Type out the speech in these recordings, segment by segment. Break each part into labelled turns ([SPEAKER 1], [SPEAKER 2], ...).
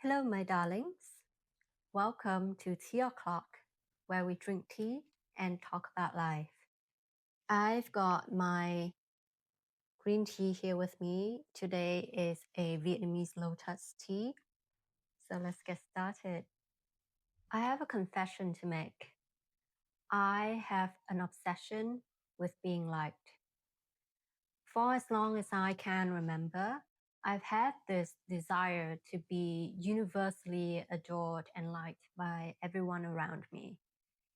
[SPEAKER 1] Hello, my darlings. Welcome to Tea O'Clock, where we drink tea and talk about life. I've got my green tea here with me. Today is a Vietnamese lotus tea. So let's get started. I have a confession to make. I have an obsession with being liked. For as long as I can remember, I've had this desire to be universally adored and liked by everyone around me.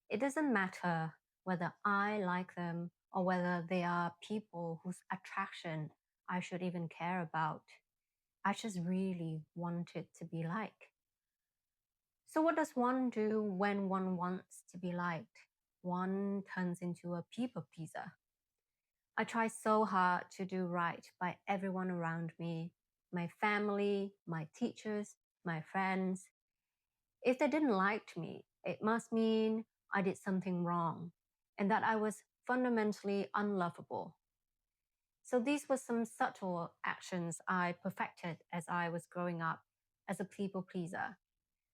[SPEAKER 1] It doesn't matter whether I like them or whether they are people whose attraction I should even care about. I just really wanted to be liked. So, what does one do when one wants to be liked? One turns into a people pleaser. I try so hard to do right by everyone around me, my family, my teachers, my friends. If they didn't like me, it must mean I did something wrong and that I was fundamentally unlovable. So these were some subtle actions I perfected as I was growing up as a people pleaser.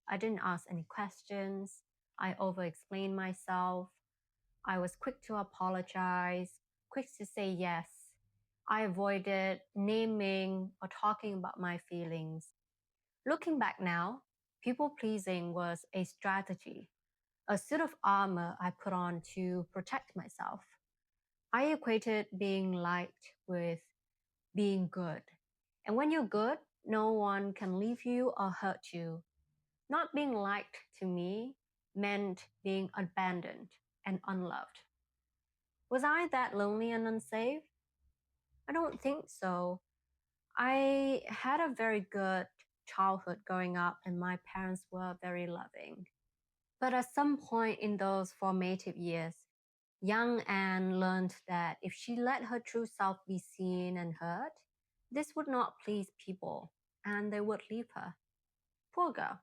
[SPEAKER 1] I didn't ask any questions. I over explained myself. I was quick to apologize, quick to say yes. I avoided naming or talking about my feelings. Looking back now, people pleasing was a strategy, a suit of armor I put on to protect myself. I equated being liked with being good. And when you're good, no one can leave you or hurt you. Not being liked to me meant being abandoned and unloved. Was I that lonely and unsafe? I don't think so. I had a very good childhood growing up, and my parents were very loving. But at some point in those formative years, young Anne learned that if she let her true self be seen and heard, this would not please people, and they would leave her. Poor girl.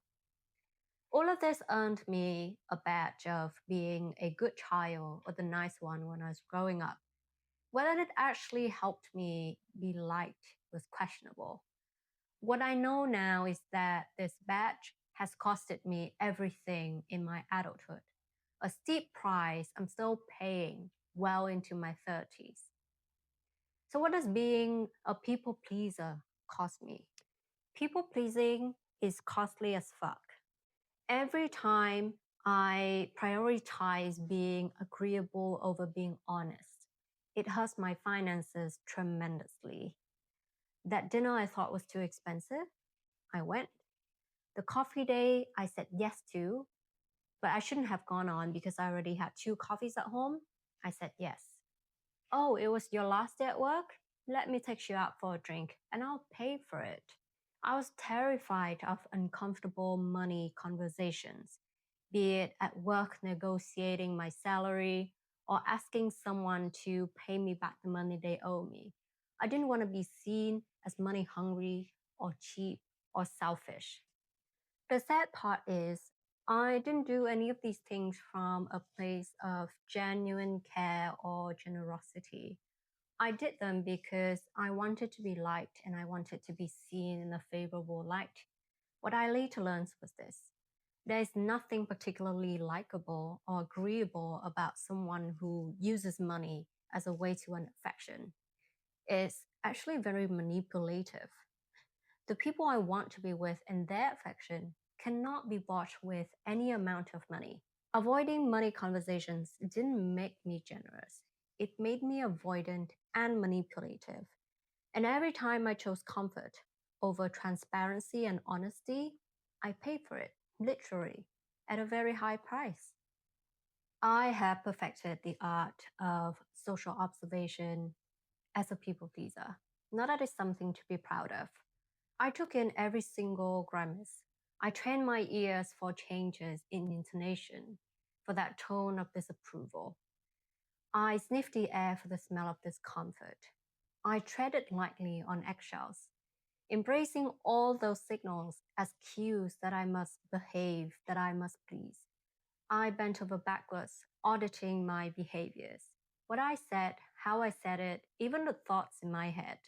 [SPEAKER 1] All of this earned me a badge of being a good child or the nice one when I was growing up. Whether it actually helped me be liked was questionable. What I know now is that this badge has costed me everything in my adulthood, a steep price I'm still paying well into my 30s. So, what does being a people pleaser cost me? People pleasing is costly as fuck. Every time I prioritize being agreeable over being honest, it hurts my finances tremendously. That dinner I thought was too expensive, I went. The coffee day I said yes to, but I shouldn't have gone on because I already had two coffees at home. I said yes. Oh, it was your last day at work? Let me take you out for a drink and I'll pay for it. I was terrified of uncomfortable money conversations, be it at work negotiating my salary or asking someone to pay me back the money they owe me. I didn't want to be seen as money hungry or cheap or selfish. The sad part is, I didn't do any of these things from a place of genuine care or generosity. I did them because I wanted to be liked and I wanted to be seen in a favorable light. What I later learned was this: there is nothing particularly likable or agreeable about someone who uses money as a way to earn affection. It's actually very manipulative. The people I want to be with and their affection cannot be bought with any amount of money. Avoiding money conversations didn't make me generous. It made me avoidant and manipulative. And every time I chose comfort over transparency and honesty, I paid for it, literally, at a very high price. I have perfected the art of social observation as a people pleaser. Not that it's something to be proud of. I took in every single grimace. I trained my ears for changes in intonation, for that tone of disapproval. I sniffed the air for the smell of discomfort. I treaded lightly on eggshells, embracing all those signals as cues that I must behave, that I must please. I bent over backwards, auditing my behaviors, what I said, how I said it, even the thoughts in my head,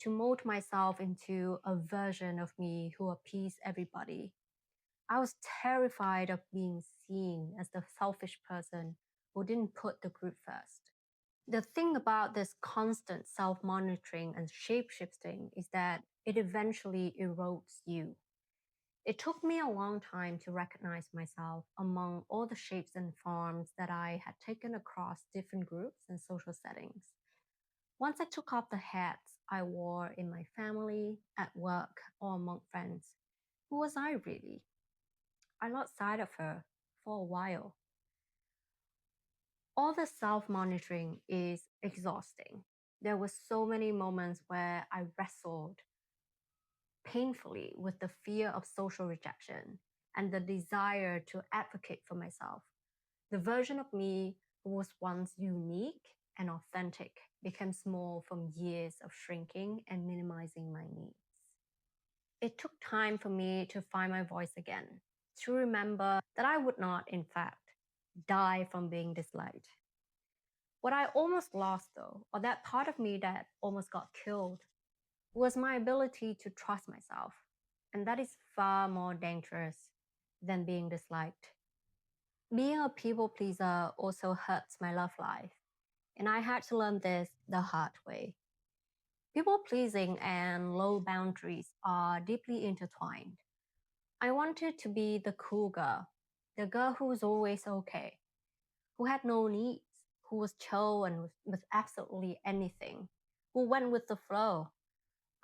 [SPEAKER 1] to mold myself into a version of me who appeased everybody. I was terrified of being seen as the selfish person who didn't put the group first. The thing about this constant self monitoring and shape shifting is that it eventually erodes you. It took me a long time to recognize myself among all the shapes and forms that I had taken across different groups and social settings. Once I took off the hats I wore in my family, at work, or among friends, who was I really? I lost sight of her for a while. All the self monitoring is exhausting. There were so many moments where I wrestled painfully with the fear of social rejection and the desire to advocate for myself. The version of me who was once unique and authentic became small from years of shrinking and minimizing my needs. It took time for me to find my voice again, to remember that I would not, in fact, die from being disliked. What I almost lost, though, or that part of me that almost got killed, was my ability to trust myself. And that is far more dangerous than being disliked. Being a people pleaser also hurts my love life, and I had to learn this the hard way. People pleasing and low boundaries are deeply intertwined. I wanted to be the cool girl, the girl who was always okay, who had no needs, who was chill and with absolutely anything, who went with the flow.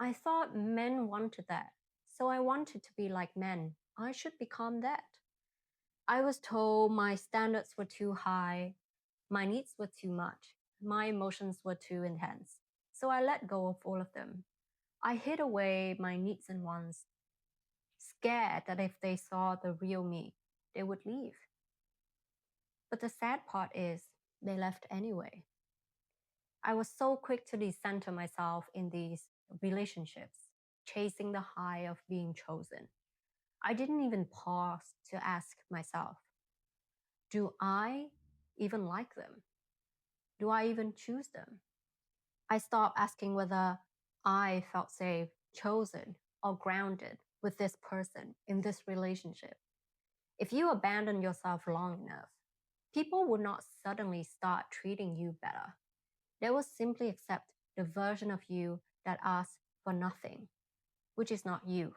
[SPEAKER 1] I thought men wanted that, so I wanted to be like men. I should become that. I was told my standards were too high, my needs were too much, my emotions were too intense. So I let go of all of them. I hid away my needs and wants, scared that if they saw the real me, they would leave. But the sad part is, they left anyway. I was so quick to decenter myself in these relationships, chasing the high of being chosen. I didn't even pause to ask myself, do I even like them? Do I even choose them? I stopped asking whether I felt safe, chosen, or grounded with this person in this relationship. If you abandon yourself long enough, people would not suddenly start treating you better. They will simply accept the version of you that asks for nothing, which is not you.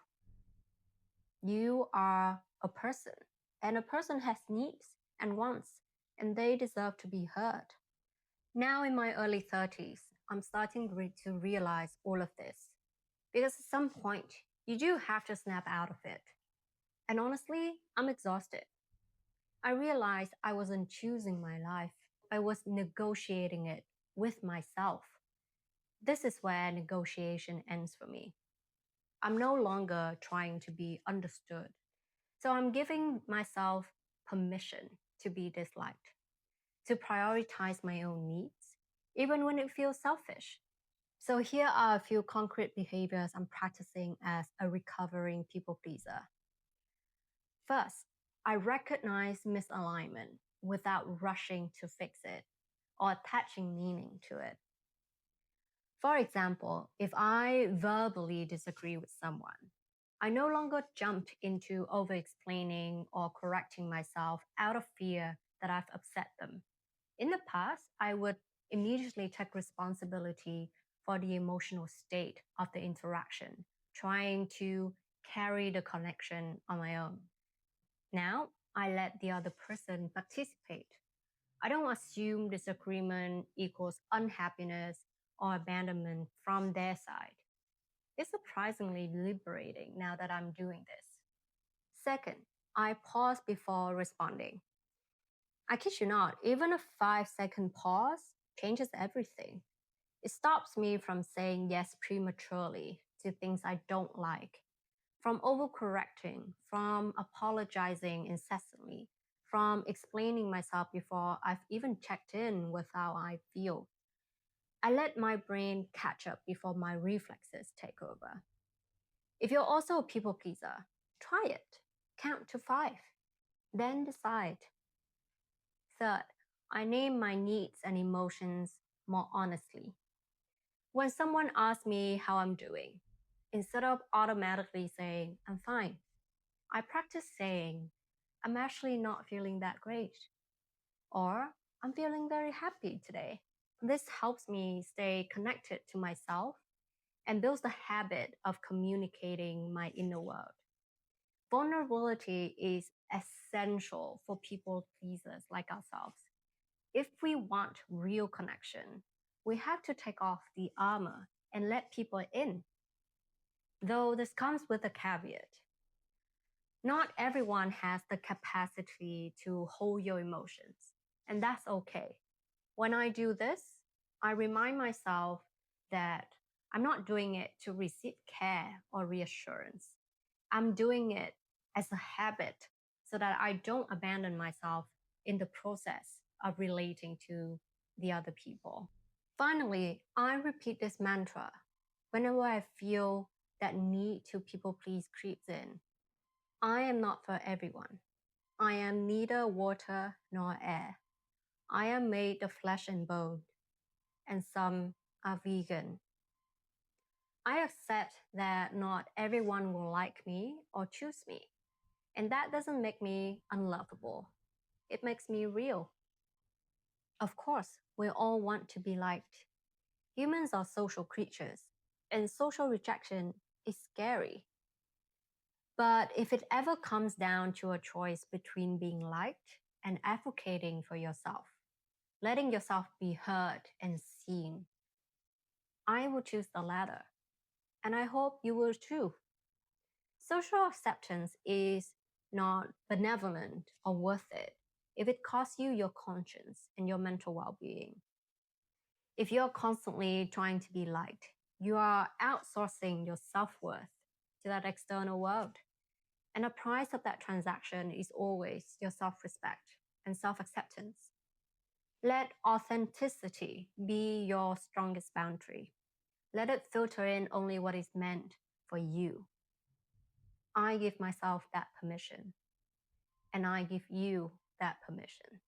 [SPEAKER 1] You are a person, and a person has needs and wants, and they deserve to be heard. Now, in my early 30s, I'm starting to realize all of this because at some point, you do have to snap out of it. And honestly, I'm exhausted. I realized I wasn't choosing my life, I was negotiating it with myself. This is where negotiation ends for me. I'm no longer trying to be understood. So I'm giving myself permission to be disliked, to prioritize my own needs, even when it feels selfish. So here are a few concrete behaviors I'm practicing as a recovering people pleaser. First, I recognize misalignment without rushing to fix it or attaching meaning to it. For example, if I verbally disagree with someone, I no longer jump into over explaining or correcting myself out of fear that I've upset them. In the past, I would immediately take responsibility for the emotional state of the interaction, trying to carry the connection on my own. Now, I let the other person participate. I don't assume disagreement equals unhappiness or abandonment from their side. It's surprisingly liberating now that I'm doing this. Second, I pause before responding. I kid you not, even a 5-second pause changes everything. It stops me from saying yes prematurely to things I don't like, from overcorrecting, from apologizing incessantly, from explaining myself before I've even checked in with how I feel. I let my brain catch up before my reflexes take over. If you're also a people pleaser, try it. Count to 5, then decide. Third, I name my needs and emotions more honestly. When someone asks me how I'm doing, instead of automatically saying, I'm fine, I practice saying, I'm actually not feeling that great, or I'm feeling very happy today. This helps me stay connected to myself and builds the habit of communicating my inner world. Vulnerability is essential for people pleasers like ourselves. If we want real connection, we have to take off the armor and let people in. Though this comes with a caveat. Not everyone has the capacity to hold your emotions, and that's okay. When I do this, I remind myself that I'm not doing it to receive care or reassurance. I'm doing it as a habit so that I don't abandon myself in the process of relating to the other people. Finally, I repeat this mantra whenever I feel that need to people please creeps in. I am not for everyone. I am neither water nor air. I am made of flesh and bone, and some are vegan. I accept that not everyone will like me or choose me, and that doesn't make me unlovable. It makes me real. Of course, we all want to be liked. Humans are social creatures, and social rejection is scary. But if it ever comes down to a choice between being liked and advocating for yourself, letting yourself be heard and seen, I will choose the latter. And I hope you will too. Social acceptance is not benevolent or worth it if it costs you your conscience and your mental well being. If you're constantly trying to be liked, you are outsourcing your self worth to that external world. And the price of that transaction is always your self respect and self acceptance. Let authenticity be your strongest boundary. Let it filter in only what is meant for you. I give myself that permission, and I give you that permission.